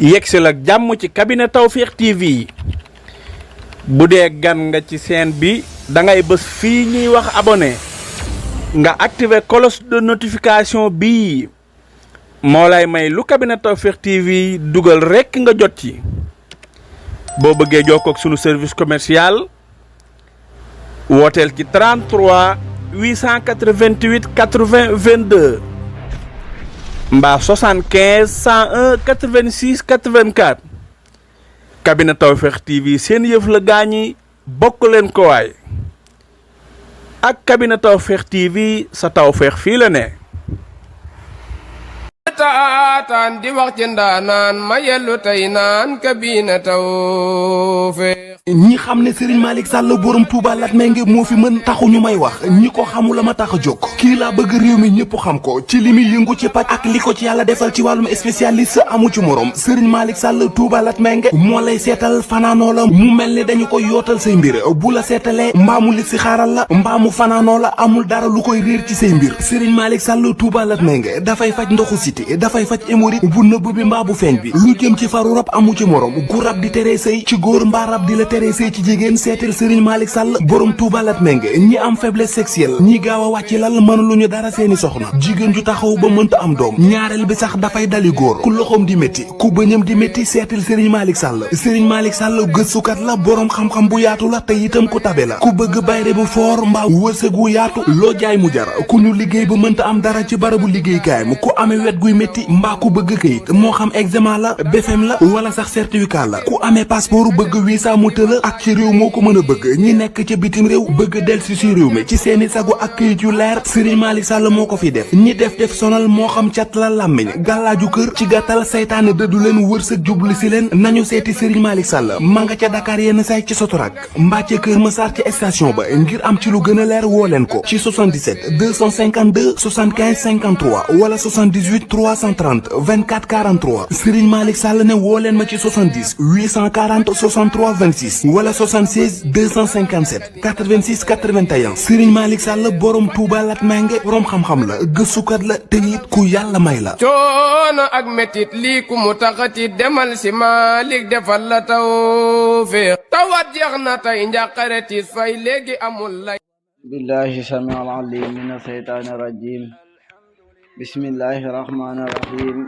yegsil ak jàmm ci cabinet Tawfekh TV bu dee gan nga ci chaîne bi da ngay bës fii ñuy wax abonné nga activer cloche de notification bii moo lay may lu cabinet Tawfekh TV dugal rekk nga jot ci boo bëggee jokkoo ak sunu service commercial wooteel ci 33 888 80 22 mbaa 75 101 86 84 cabinet Tawfekh TV seen yëf la gaañi bokk leen ko waay ak cabinet Tawfekh TV sa tawfeex fii la ne. taataan di wax ci ndaanaan ma yellu tey naan cabinet Tawfekh. ñi xam ne Serigne Malick Sall borom Touba Latmingué moo fi mën taxu ñu may wax ñi ko xamul la ma tax a jóg kii laa bëgg réew mi ñëpp xam ko ci li muy yëngu ci paj ak li ko ci yàlla defal ci wàllum spécialiste amu ci morom Serigne Malick Sall Touba Latmingué moo lay seetal fanaanoo la mu mel ni dañu koy yootal say mbir bu la seetalee mbaamu li si xaaral la mbaamu fanaanoo la amul dara lu koy réer ci say mbir Serigne Malick Sall Touba Latmingué dafay faj ndoxu siti dafay faj hémorroïde bu nëbb bi mbaa bu feeñ bi lu jëm ci faru rab amu ci morom gu rab di teree sëy ci góor mbaa rab di la teree sëy ci jigéen seetal Serigne Malick Sall borom Touba Latmingué ñi am faiblesse sexuelle ñi gaaw a wàcc lal mën lu ñu dara seeni soxna jigéen ju taxaw ba mënta am doom ñaareel bi sax dafay dali góor ku loxoom di métti ku bëñam di métti seetal Serigne Malick Sall Serigne Malick Sall gëstukat la borom xam-xam bu yaatu la te itam ku tabe la ku bëgg bayre bu foor mbaa wërsëg wu yaatu loo jaay mu jar ku ñu liggéey ba mënta am dara ci barabu liggéeykaayam ku amee wet guy métti mbaa ku bëgg këyit moo xam examen la BFEM la wala sax certificat la ku amee passeport bëgg visa mu tëla ak ci réew moo ko mën a bëgg ñi nekk ca bitim réew bëgg delsi si réew mi ci seeni sago ak këyit yu leer Serigne Malick Sall moo ko fi def ñi def sonal moo xam cat la làmmiñ gàllaaju kër ci gàttal saytaane dëddu leen wërsëg jublu si leen nañu seeti Serigne Malick Sall ma nga ca Dakar yenn say ci Sotorak mbaa ca Kër Massar ci station ba ngir am ci lu gën a leer woo leen ko ci 77 252 75 53 wala 78 330 24 43 Serigne Malick Sall ne woo leen ma ci 70 840 63 26 wala 76 257 86 81 Serigne Malick Sall borom Touba Latmingué borom xam-xam la gëstukat la te it ku yàlla may la. coono ak metit lii ku mu taxati demal si Malick defal la Tawfekh tawat jeex na tey njàqare tiis fay léegi amul lay. billahi sami al-alim min asheytaani rajim bismillahi rahmani rahim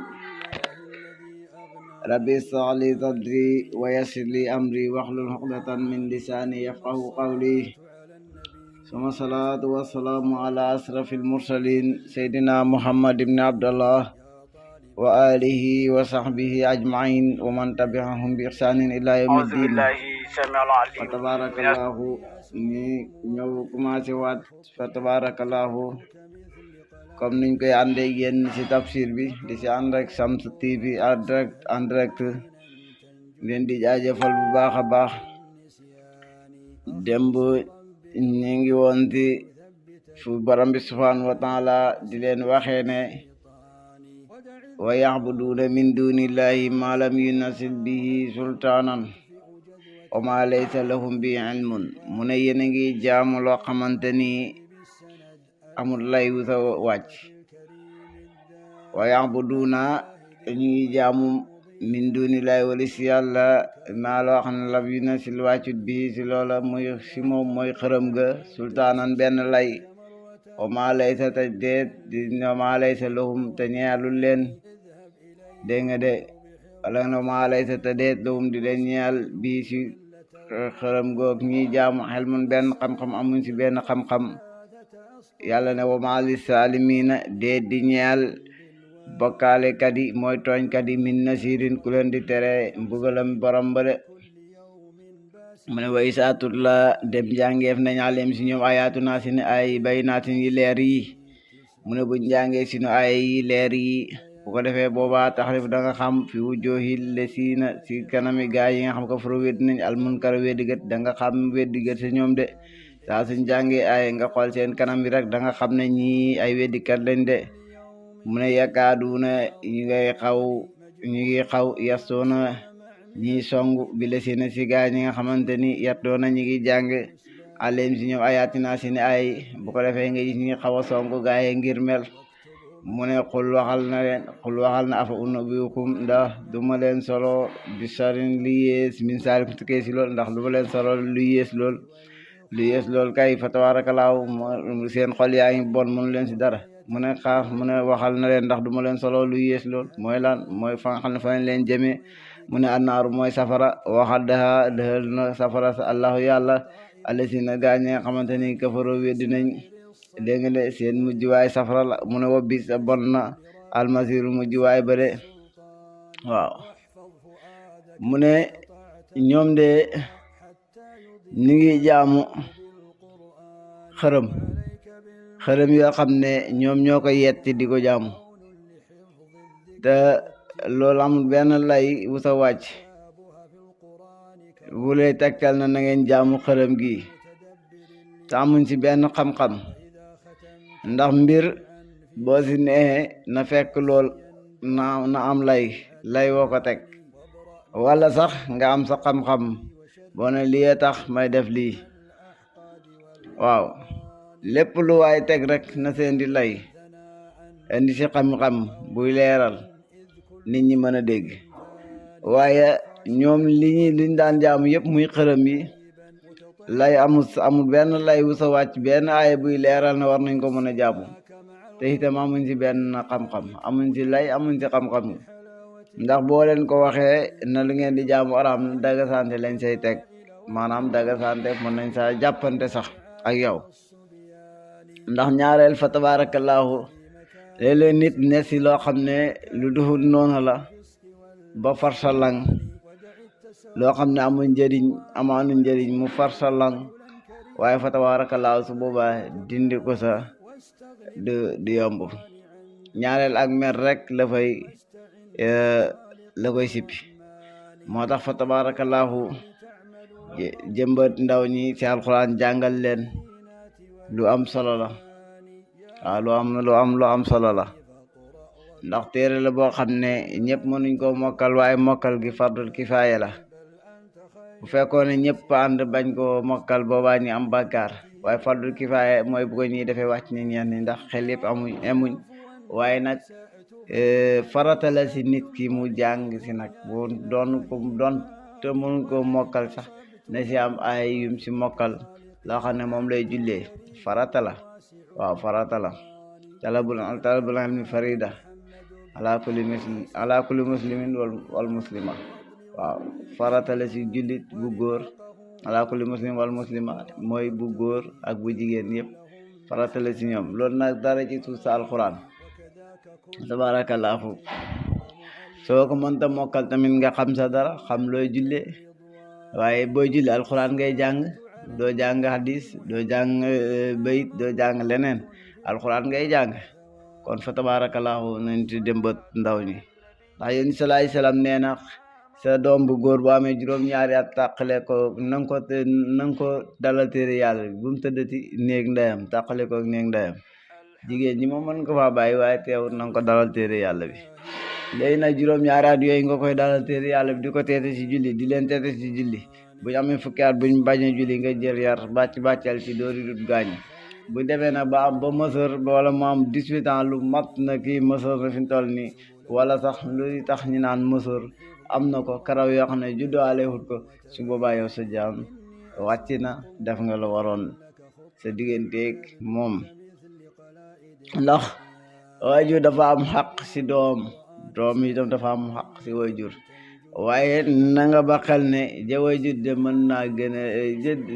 rabbi ishrah li sadri wa yassir li amri wahlul uqdatan min lisani yafqahu qawli summa salaatu wassalaamu ala ashrafil mursalin sayyidina Muhammad ibn Abdallah wa alihi wa sahbihi ajmain wa man tabi'ahum bi ihsanin ila yawmiddin fa tabarakallahu ni ñëw commencé waat fa tabarakallahu comme niñ koy àndee yéen ci tafsir bi di ci ànd ak Shamsu TV en direct leen di jaajëfal bu baax a baax démb ñu ngi woon ci fu borom bi subhanahu wa taala di leen waxee ne wa ya'buduuna min dunillahi ma lam yunazil bihi sultaanan wa ma laysa lahum bi ilmun mu ne yéen a ngi jaamu loo xamante ni amul lay wu sa wàcc wa ya'buduuna ñu ngi jaamu min dunillahi wali si yàlla maa loo xam ne lam yunazil wàccut bi si loola muy si moom mooy xërëm ga sultaanan benn lay wa ma laysa te deet di ma laysa lahum te ñeelul leen dégg nga de wala no ma laysa te deet lahum di leen ñeel bii si xërëm goog ñi jaamu xel mun benn xam-xam amuñ si benn xam-xam yàlla ne wa ma li saalimiina deet di ñeel bokkaale kat yi mooy tooñ kat yi min nasirin ku leen di tere mbugalam borom ba de mu ne wa isaatul la dem njàngeef nañ aleem si ñoom ayaatuna si ne ay baynaatin yi leer yi mu ne buñ njàngee si nu ay yi leer yi bu ko defee boobaa taxrif da nga xam fi wujuhil lesiina si kanami gaay yi nga xam ko faro weddi nañ almunkar weddigat da nga xam weddigat si ñoom de saa suñ jàngee ay nga xool seen kanam bi rek da nga xam ne ñii ay weddikat lañ de mu ne yakaaduuna ñi ngi xaw yastoona ñi song bi lesiina si gaay ñi nga xamante ni yattoona ñi ngi jàng aleem si ñoom ayaatina si ne ay bu ko defee nga gis ñi xaw a song gaay ngir mel mu ne xul waxal na afa unabbiukum ndax duma leen solo bi sarin li yées min saalikum tukkee si lool ndax duma leen solo lu yées lool kay fa tabarakallahu seen xol yaa ngi bon mënu leen si dara mu ne waxal na leen ndax duma leen solo lu yées lool mooy lan mooy fa nga xam ne fa leen jëmee mu ne annaaru mooy safara waxal dëxal na safara sa allahu yàlla allasina gaañ nga xamante ni kafaroo weddi nañ dégg nga de seen mujj waay safara la mu ne wobbi sa bon na almasiru mujj waay ba de waaw mu ne ñoom de ñu ngi jaamu xërëm yoo xam ne ñoom ñoo ko yetti di ko jaamu te loolu amul benn lay bu sa wàcc bu lay tegtal na ngeen jaamu xërëm gi te amuñ ci benn xam-xam ndax mbir boo si neexee na fekk lool na am lay woo ko teg wala sax nga am sa xam-xam boo ne lii tax may def lii waaw lépp lu waay teg rek na seen di lay indi si xam-xam buy leeral nit ñi mën a dégg waaye ñoom liñ daan jaamu yëpp muy xërëm yi lay amul benn lay wu sa wàcc benn aaya buy leeral ne war nañ ko mën a jaamu te itam amuñ ci benn xam-xam amuñ ci lay amuñ ci xam-xam ndax boo leen ko waxee na lu ngeen di jaamu araam daga sante lañ say teg maanaam daga sante mën nañ sa jàppante sax ak yow ndax ñaareel fa tabarakallahu léeg-léeg nit ne si loo xam ne lu duhul noonu la ba farsa lang loo xam ne amaanu njëriñ mu farsa lang waaye fa tabarakallahu su boobaa dindi ko sa du yomb ñaareel ak mer rek la koy sippi moo tax fa tabarakallahu jëmbat ndaw ñi ci alxuraan jàngal leen lu am solo la waaw lu am solo la ndax téere la boo xam ne ñëpp mënuñ koo mokkal waaye mokkal gi fardul kifaaya la bu fekkoon ne ñëpp ànd bañ koo mokkal boobaa ñu am bàkkaar waaye fardul kifaaya mooy bu ko ñuy defee wàcc ni ñenn ñi ndax xel yëpp emuñ waaye nag farata la si nit ki mu jàng si nag bu doon te mënu ko mokkal sax ne si am ay yum si mokkal loo xam ne moom lay jullee farata la waaw farata la talabul ilmi farida ala kulli muslimin wal muslima waaw farata la si jullit bu góor ala kulli muslim wal muslima mooy bu góor ak bu jigéen yëpp farata la si ñoom loolu nag dara ci suuf sa alquran tabarakallahu soo ko mënta mokkal tamit nga xam sa dara xam looy jullee waaye booy julli alquran ngay jàng doo jàng hadis doo jàng bayit doo jàng leneen alquran ngay jàng kon fa tabarakallahu nañ ci dëmbat ndaw ñi ndax yéen salaay salaam nee na sa doom bu góor bu amee juróom-ñaari at tàqale ko nanga ko dalal téere yàlla bi bu mu tëddati néeg ndeyam tàqale ko néeg ndeyam jigéen ñi moom mën ko faa bàyyi waaye teewut nanga ko dalal téere yàlla bi léegi nag juróom-ñaari at yooyu nga koy dalal téere yàlla bi di ko teete si julli di leen teete si julli buñ amee fukki at buñ bañ a julli nga jël yar bàccal ci doori dut gaañ bu demee nag ba am ba mësër wala mu am 18 ans lu mat na kii mësër na fi mu toll nii wala sax lu tax ñu naan mësër am na ko karaw yoo xam ne juddoale wut ko su boobaa yow sa jaam wàcc na def nga la waroon sa digganteeg moom ndax waajur dafa am xaq si doom itam dafa am xaq si waajur waaye na nga ba xel ne jawayjur de mën naa gën a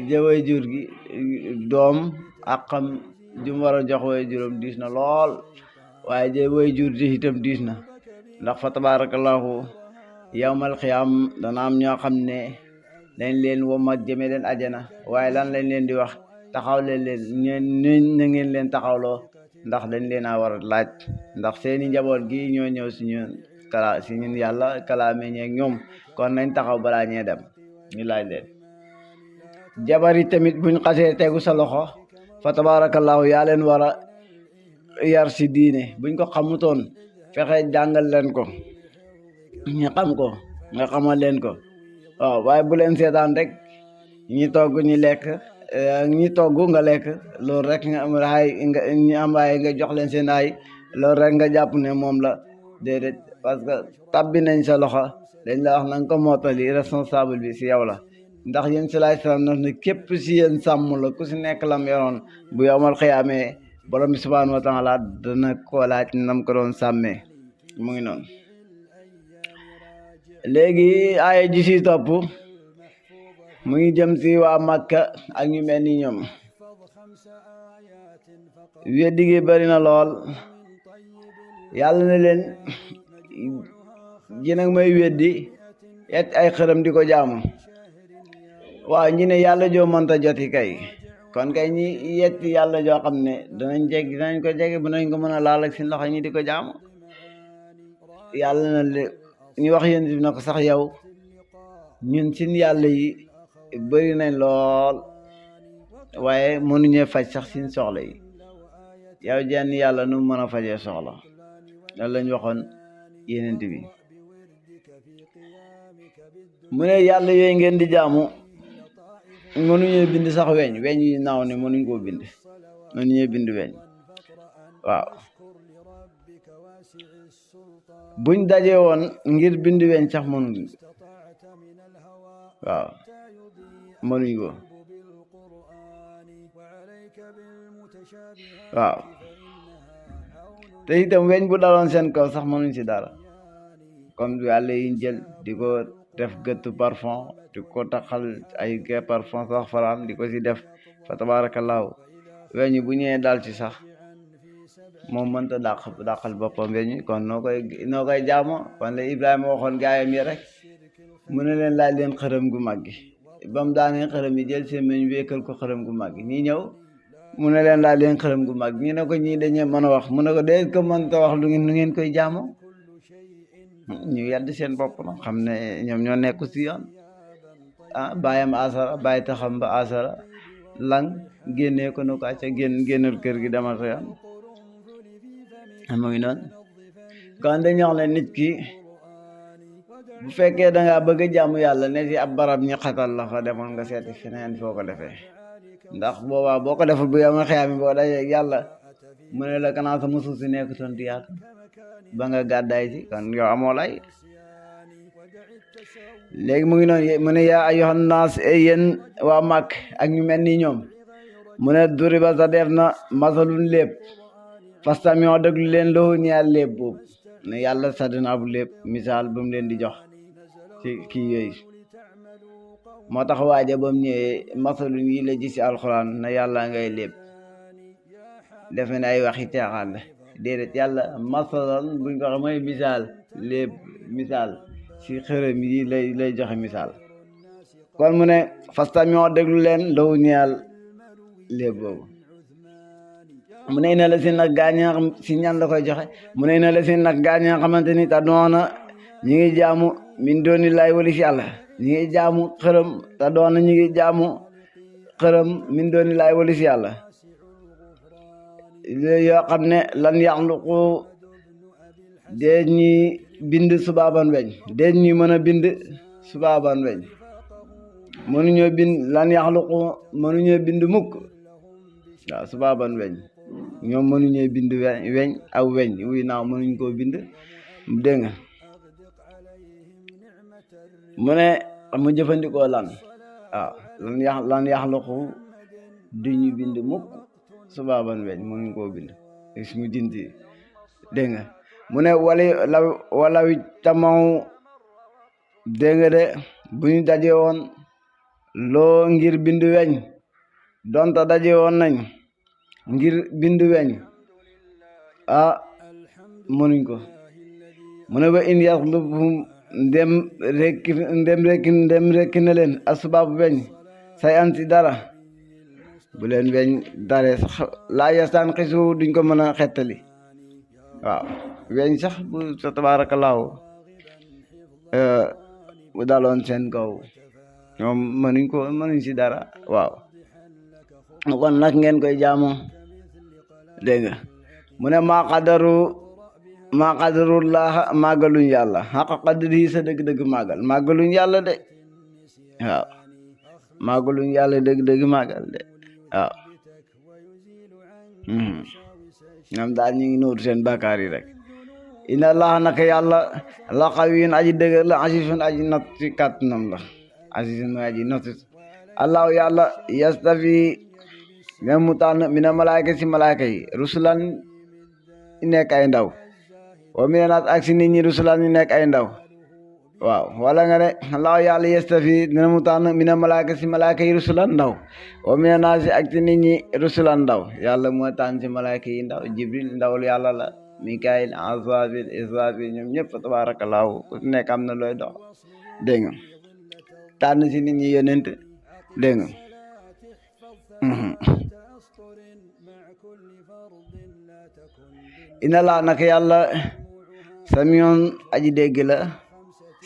jawayjur gi doom àqam jum war a jox wajuram diis na lool waaye jawayjur di itam diis na ndax fa tabarakallahu yawmal xiyaam dana am ñoo xam ne dañ leen womat jëme leen ajana waaye lan lañ leen di wax taxaw leen na ngeen leen taxawloo ndax dañ leen a war a laaj ndax seeni njaboot gi ñoo ñëw si ñun yàlla kalaame ñeeg ñoom kon nañ taxaw balaa ñee dem ñu laaj leen jabar yi tamit buñ xasee tegu sa loxo fa tabarakallahu yaa leen war a yar si diine buñ ko xamutoon fexe jàngal leen ko ñu xam ko nga xamal leen ko waaw waaye bu leen seetaan rek ñi togg ñi lekk ñi togg nga lekk loolu rek nga am ay nga jox leen seen ay loolu rek nga jàpp ne moom la déedéet parce que tabbi nañ sa loxo dañ la wax na nga ko mottali responsable bi si yow la ndax yéen salaay salaam na ne képp si yéen sàmm la ku si nekk lam yoroon bu yowmal xiyaamee borom bi subhaanahu wa taala dana ko laaj nam ko doon sàmmee mu ngi noonu. léegi aaya ji si topp mu ngi jëm si waa Makka ak ñu mel ni ñoom. weddi gi bari na lool yàlla na leen ji nag may weddi et ay xërëm di ko jaamu. waaw ñi ne yàlla joo mënta joti kay kon kay ñi yetti yàlla joo xam ne danañ ko jege bu nañ ko mën a laal ak seen loxo ñi di ko jaamu. yàlla na le ñu wax yéen bi na ko sax yow ñun sin yàlla yi bëri nañ lool waaye mënuñee faj sax sin soxla yi yow jenn yàlla nu mën a fajee soxla loolu lañ waxoon yenent bi. mu ne yàlla yooyu ngeen di jaamu mënuñoo bind sax weñ yi naaw ne mënuñ koo bind mënuñoo bind weñ. waaw buñ daje woon ngir bind weñ sax mënuñ waaw mënuñ ko. waaw te itam weñ bu daloon seen kaw sax mënuñ si dara comme yàlla yiñ jël di ko def gëttu parfum di ko taxal ay ge parfum sax faraan di ko si def fa tabaarakallaahu weñ bu ñëwee dal ci sax moom mënta dàqal boppam weñ kon noo koy jaamoo kon la Ibrahima waxoon gaayam yi rek mu ne leen laaj leen xërëm gu mag gi ba mu daanee xërëm yi jël seen meñ wéekal ko xërëm gu mag gi ñii ñëw mu ne leen laaj leen xërëm gu mag ñi ne ko ñii dañee mën a wax mu ne ko dee ko mënta wax lu ngeen koy jaamoo. ñu yedd seen bopp na xam ne ñoom ñoo nekku si yoon. bàyyam asara bàyyi taxam ba asara lang génnee ko nu ko acca génnal kër gi demal sa yoon. mu ngi noonu kon dañu wax ne nit ki bu fekkee dangaa bëgg a jaamu yàlla ne si ab barab ñu xatal la fa demoon nga seeti feneen foo ko defee ndax boobaa boo ko deful bu yama xeyaami boo dajee yàlla mu ne la kanaa sa musul si nekkutoon di yaatu ba nga gàddaay si kon yow amoo lay. léegi mu ngi noonu mu ne yaa ayyuhan naas yéen waa Màkk ak ñu mel ni ñoom mu ne duriba sa def na masalun lépp fastami'u déglu leen lahu ñeel lépp boobu ne yàlla saddina ab lépp misaal bu mu leen di jox ci kii yooyu moo tax waaja ba mu ñëwee masalun yi la gis ci alxuraan na yàlla ngay lépp defe ne ay waxi caaxaan la déedéet yàlla masalan buñ ko xam mooy misaal lépp misaal ci xërëm yi lay joxe misaal kon mu ne fastami'u déglu leen lahu ñeel lépp boobu mu ne ina la si nag gaañaa xam si ñan la koy joxe mu ne ina la si nag gaañaa xamante ni ta doona ñi ngi jaamu min dooni laay wali si yàlla ñi ngi jaamu xërëm ta doona ñi ngi jaamu xërëm min dooni laay wali si yàlla yoo xam ne lan yaxluqu dee ñi bind subaaban weñ dee ñi mën a bind subaaban weñ mënuñoo bind lan yaxluqu mënuñoo bind mukk waaw subaaban weñ ñoom mënuñoo bind weñ aw weñ wuy naaw mënuñ koo bind dégg nga mu ne mu jëfandikoo lan waaw lan yaxluqu duñu bind mukk subaaban weñ mënuñ koo bind mu jinti dégg nga mu ne walawi tamaw dégg nga de bu ñu daje woon loo ngir bind weñ donta daje woon nañ ngir bind weñ mënuñ ko mu ne ba in yaslubhum ndem rekki na leen asbaab weñ say an si dara bu leen weñ dare sax laa yastaan xisu duñ ko mën a xettali waaw weñ sax bu sa tabaarakallaahu bu daloon seen kaw ñoom mënuñ si dara waaw kon nag ngeen koy jaamu dégg nga mu ne maa qadarullah màggaluñ yàlla xaqa qadri sa dëgg-dëgg màggaluñ yàlla de waaw màggaluñ yàlla dëgg-dëgg màggal de waaw ñoom daal ñu ngi nootu seen bàkkaar yi rek inna allaha naka yàlla la qawiyyun aji dëgër la azizun aji not ci kàttanam la azizun mooy aji not allahu yàlla yastafi ne mu tànn mina malaaka si malaaka yi rusulan nekk ay ndaw wa mina naas ak si nit ñi rusulan ñu nekk ay ndaw waaw wala nga ne allahu yàlla yastafi dina mu tànn mina malaaka si malaaka yi rusulan ndaw wa mina naas ak si nit ñi rusulan ndaw yàlla moo tànn si malaaka yi ndaw jibril ndawul yàlla la mikaayil asrafil israfil ñoom ñëpp tabarakallahu ku nekk am na looy dox dégg nga tànn si nit ñi yonent dégg nga ina laa naka yàlla samiyoon aji dégg la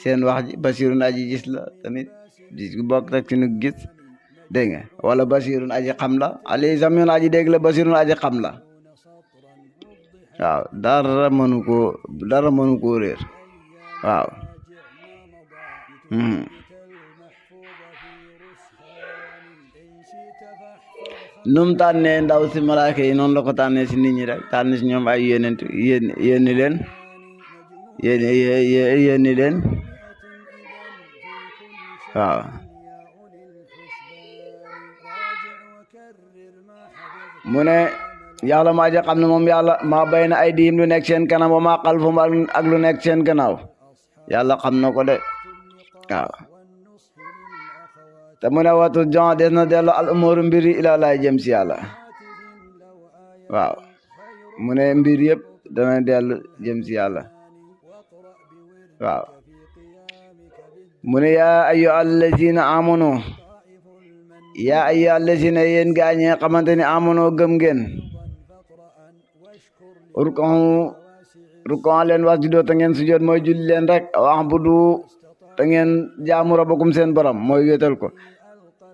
seen wax ji basirun aji gis la tamit gis gu bokk tak sinu gis dégg nga wala basirun aji xam la ali samiyoon aji dégg la basirun aji xam la waaw dara mënu koo réer waaw num tànnee ndaw si malaaka yi noonu la ko tànnee si nit ñi rek tànn si ñoom ay yónent yónni leen waaw mu ne yàlla maa ja xam ne moom yàlla maa bay na ay diim lu nekk seen kanam wa maa xalfum ak lu nekk seen gannaaw yàlla xam na ko de waaw te mu ne watu jon des na dellu al umuru mbir yi ilaa laay jëm si yàlla waaw mu ne mbir yëpp dana dellu jëm si yàlla waaw mu ne yaa ayyuha allazina amanu yaa ayyuha allazina yéen gaañee xamante ni amanu gëm ngeen rukon leen wasjudu te ngeen sujjoot mooy julli leen rek wa'budu te ngeen jaamu rabbakum seen borom mooy wéetal ko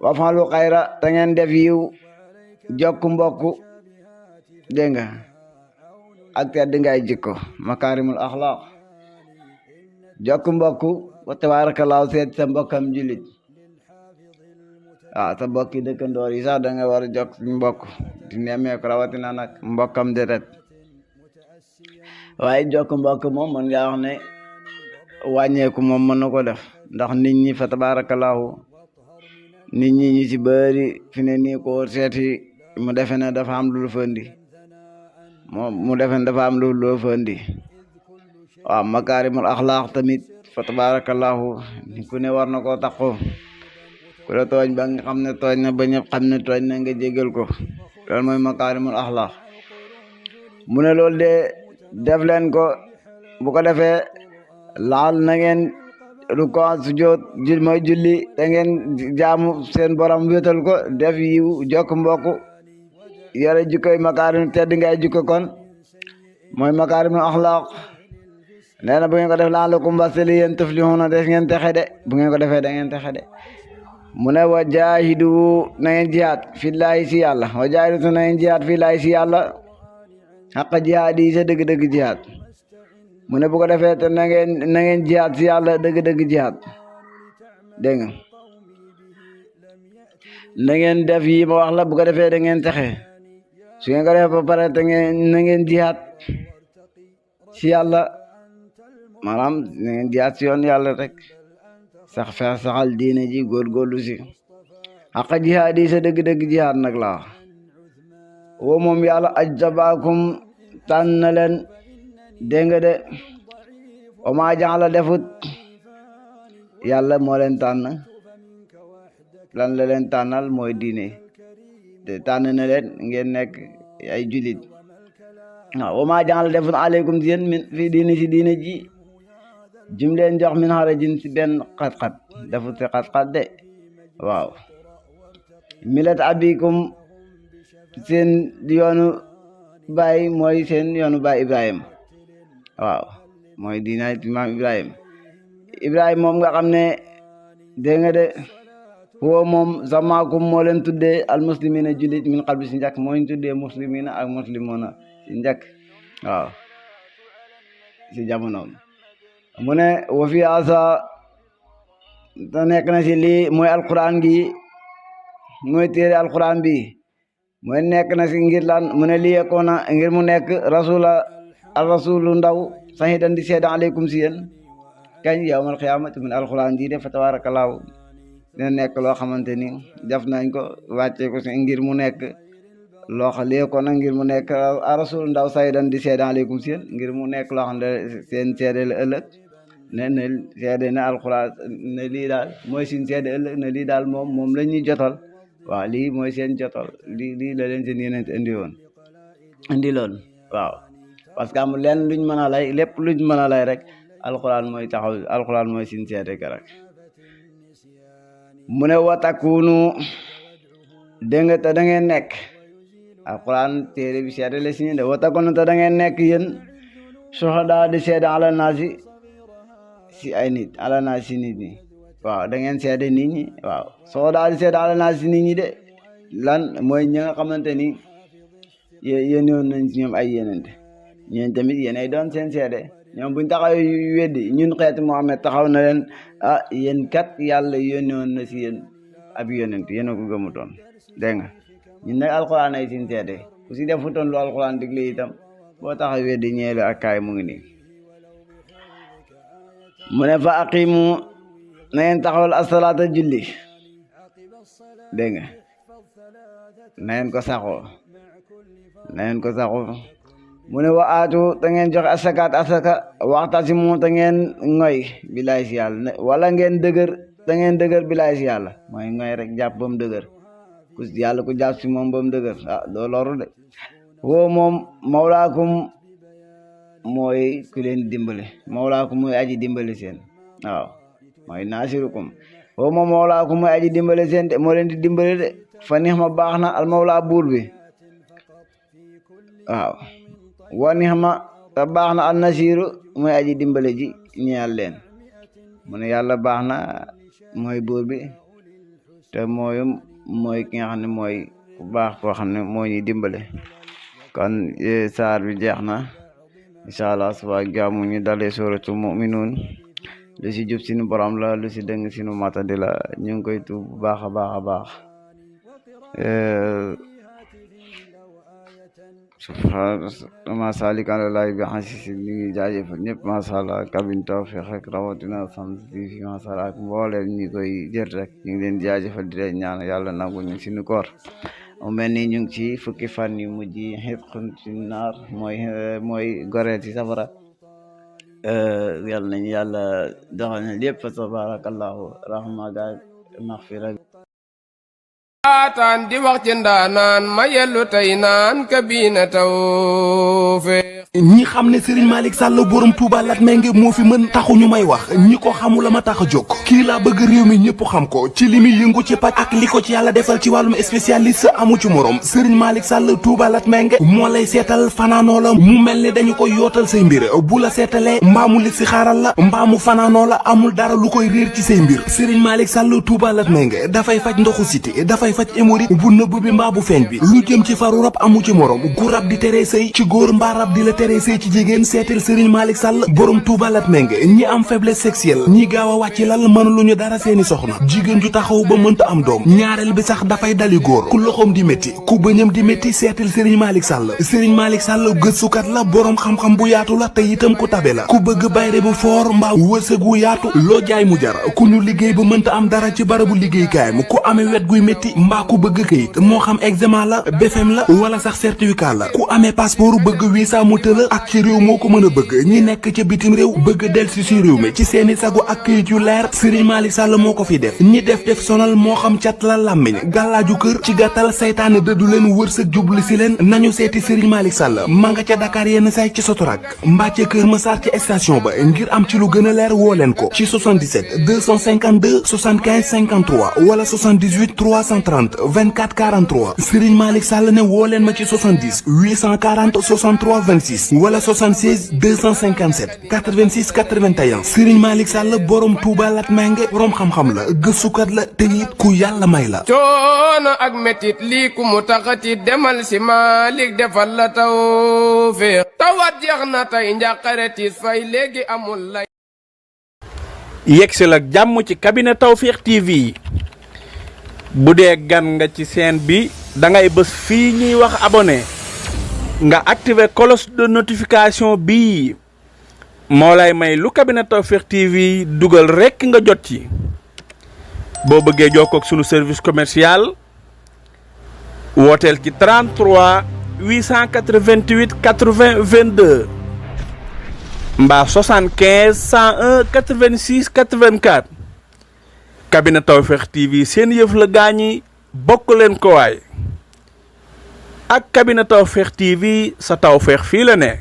wafalu xayra te ngeen def yiw jokk mbokk dégg nga ak tedd ngay jikko makarimul axlaq jokk mbokk wa tabarakallahu seet sa mbokkam jullit waaw sa mbokki dëkkandoor yi sax da nga war a jokk suñ mbokk di nemmeeku rawatina nag mbokkam deret waaye jokk mbokk moom mën nga wax ne wàññeeku moom mën na ko def ndax nit ñi fa tabarakallahu nit ñi ñu ci bëri fi ne nii ko seeti mu defe ne dafa am lu fa indi moom mu defe ne dafa am lu fa indi waaw makaarimul axlaaq tamit fa tabarakallahu ni ku ne war na koo taxoo ku la tooñ ba nga xam ne tooñ na ba ñëpp xam ne tooñ na nga jégal ko loolu mooy makaarimul axlaaq mu ne loolu de def leen ko bu ko defee laal na ngeen ruko sujjoot mooy julli da ngeen jaamu seen borom wéetal ko def yiw jokk mbokk yore jikkoy makaarim tedd ngay jikko kon mooy makaarimul axlaaq nee na bu ngeen ko def la'allakum basili yéen tuflihuna des ngeen texe de bu ngeen ko defee da ngeen texe de mu ne wa jaahidu na ngeen jihaad fillaahi si yàlla wa jaahidu na ngeen jihaad fillaahi si yàlla xaqa jihaad yi sa dëgg-dëgg jihaad mu ne bu ko defee te na ngeen jihaad si yàlla dëgg-dëgg jihaad dégg nga na ngeen def yi ma wax la bu ko defee da ngeen texe su ngeen ko defee ba pare te na ngeen jihaad si yàlla maanaam na ngeen jihaad si yoon yàlla rek sax feex saxal diine ji góorgóorlu si xaqa jihaad yi sa dëgg-dëgg jihaad nag laa woo moom yàlla ajtabaakum tànn na leen dégg nga de wa maa jaala defut yàlla moo leen tànn lan la leen tànnal mooy diine te tànn na leen ngeen nekk ay julit waaw wa maa jaala defut aleykum si yéen min fi diine si diine ji jum leen jox min harajin si benn xat-xat defut si xat-xat de waaw milat abikum seen yoonu baay mooy seen yoonu baay Ibrahim waaw mooy diina maam Ibrahim moom nga xam ne dégg nga de woo moom samaakum moo leen tuddee al muslimina julit min qabli si njëkk moo ñu tuddee muslimina ak muslimuna si njëkk waaw si jamonoom mu ne wa fi asa te nekk na si lii mooy alquran gi mooy téere alquran bi mooy nekk na si ngir lan mu ne li yekoona ngir mu nekk rasulu ndaw sahidan di seeda aleykum si yéen kañ yawmal xiyaamati min alxuraan ji de fa tabaarakallaahu dina nekk loo xamante ni def nañ ko wàccee ko si ngir mu nekk loo xam li yekoona ngir mu nekk rasul ndaw sahidan di seeda aleykum si yéen ngir mu nekk loo xam ne seen seede la ëllëg ne seede na alxuraan ne lii daal mooy suñ seede ëllëg ne lii daal moom la ñuy jotal waaw lii mooy seen jotal lii la leen seen yeneen indi loon waaw parce que amul leen luñ mën a lay lépp luñ mën a lay rek alxuraan mooy taxaw alxuraan mooy suñ seede ka rek mu ne watakunu dégg nga te da ngeen nekk alxuraan téere bi seede la si ñu de watakunu te da ngeen nekk yéen suhadaa di seede ala naasi si ay nit ala naasi si nit ñi waaw da ngeen seede nit ñi waaw soo daal di seede ala naasi si nit ñi de lan mooy ñi nga xamante ni yéen yoon nañ si ñoom ay yenente ñeen tamit yéenay doon seen seede ñoom buñ taxaw weddi ñun xeeti Muhammad taxaw na leen yéen kat yàlla yónni woon na si yéen ab yonent yéen a ko gëmutoon dégg nga ñun nag alxuraan ay sin seede ku si defutoon lu alxuraan digle itam boo taxaw weddi ñeelu ak kaay mu ngi nii mu ne fa aqimu na ngeen taxawal asalaata julli dégg nga na ngeen ko saxoo mu ne wa aatu te ngeen joxe asaka waxtasimu te ngeen ngoy bilaay si yàlla wala ngeen dëgër bilaay si yàlla mooy ngoy rek jàpp ba mu dëgër ku yàlla ku jàpp si moom ba mu dëgër doo loru de woo moom mawlaakum mooy ku leen dimbale mawlaakum mooy aji dimbale seen waaw mooy naasirukum woo moom mawlaakum mooy aji dimbale seen de moo leen di dimbale de fa neex ma baax na al mawlaa buur bi waaw wa neex ma te baax na al nasiru mooy aji dimbale ji ñeel leen mu ne yàlla baax na mooy buur bi te mooy ki nga xam ne mooy ku baax koo xam ne moo ñuy dimbale kon saar bi jeex na incha allah suba jaamu ñu dalee suratul mu'minun lu si jub sinu borom la lu si dëng sinu matadi la ñu ngi koy tuub bu baax a baax subhaana salik àlalay bi xasisi ñu ngi jaajëfal ñëpp masha allah kabin tawfiq ak rawatina Shamsu TV masha allah ak mbooleen ñi koy jër rek ñu ngi leen jaajëfal di leen ñaan yàlla nangu ñu sinu koor mu mel ni ñu ngi ci fukki fan yu mujj xitxun ci naar mooy goreel ci safara yàlla nañu yàlla doxal na lépp fa tabarakallahu rahma ga maxfira taan di wax ci ndaanaan ma yellu tey naan kabina tawfiq ñi xam ne Serigne Malick Sall borom Touba Latmingué moo fi mën taxu ñu may wax ñi ko xamul la ma tax a jóg kii laa bëgg réew mi ñëpp xam ko ci li muy yëngu ci paj ak li ko ci yàlla defal ci wàllum spécialiste amu ci morom Serigne Malick Sall Touba Latmingué moo lay seetal fanaanoo la mu mel ni dañu koy yootal say mbir bu la seetalee mbaamu li si xaaral la mbaamu fanaanoo la amul dara lu koy réer ci say mbir Serigne Malick Sall Touba Latmingué dafay faj ndoxu siti dafay faj hémorroïde bu nëbb bi mbaa bu feeñ bi lu jëm ci faru rab amu ci morom gu rab di teree sëy ci góor mbaa rab di la teree sëy ci jigéen seetal Serigne Malick Sall borom Touba Latmingué ñi am faiblesse sexuelle ñi gaaw a wàcc lal mën lu ñu dara seeni soxna jigéen ju taxaw ba mënta am doom ñaareel bi sax dafay dali góor ku loxoom di métti ku bëñam di métti seetal Serigne Malick Sall Serigne Malick Sall gëstukat la borom xam-xam bu yaatu la te itam ku tabe la ku bëgg bayre bu foor mbaa wërsëg wu yaatu loo jaay mu jar ku ñu liggéey ba mënta am dara ci barabu liggéeykaayam ku amee wet guy métti mbaa ku bëgg kayit moo xam examen la BFEM la wala sax certificat la ku amee passeport bëgg visa mu tëla ak ci réew moo ko mën a bëgg ñi nekk ca bitim réew bëgg del si réew mi ci seeni sagu ak këyit yu leer Serigne Malick Sall moo ko fi def ñi def sonal moo xam cat la làmmiñ gàllaaju kër ci gàttal saytaane dëddu leen wërsëg jubli si leen nañu seeti Serigne Malick Sall ma nga ca Dakar yenn say ci Sotorak mbaa ca Kër Massar ci station ba ngir am ci lu gën a leer woo leen ko ci 77 252 75 53 wala 78 330 24 43 Serigne Malick Sall ne woo leen ma ci 70 840 63 26 wala 76 257 86 81 Serigne Malick Sall borom Touba Latmingué borom xam-xam la gëstukat la te it ku yàlla may la. coono ak metit lii ku mu taxati demal si Malick defal la tawfiq tawat jeex na tey njàqare tiis fay léegi amul lay. yegsi la jàmm ci cabinet Tawfekh TV bu dee gan nga ci chaîne bi da ngay bës fii ñuy wax abonné nga activer cloche de notification bii moo lay may lu cabinet Tawfekh TV dugal rekk nga jot ci boo bëggee jokkoo ak sunu service commercial wooteel ci 33 888 80 22 mbaa 75 101 86 84 cabinet Tawfekh TV seen yëf la gaañi bokk leen ko waay ak cabinet Tawfekh TV sa tawfeex fii la ne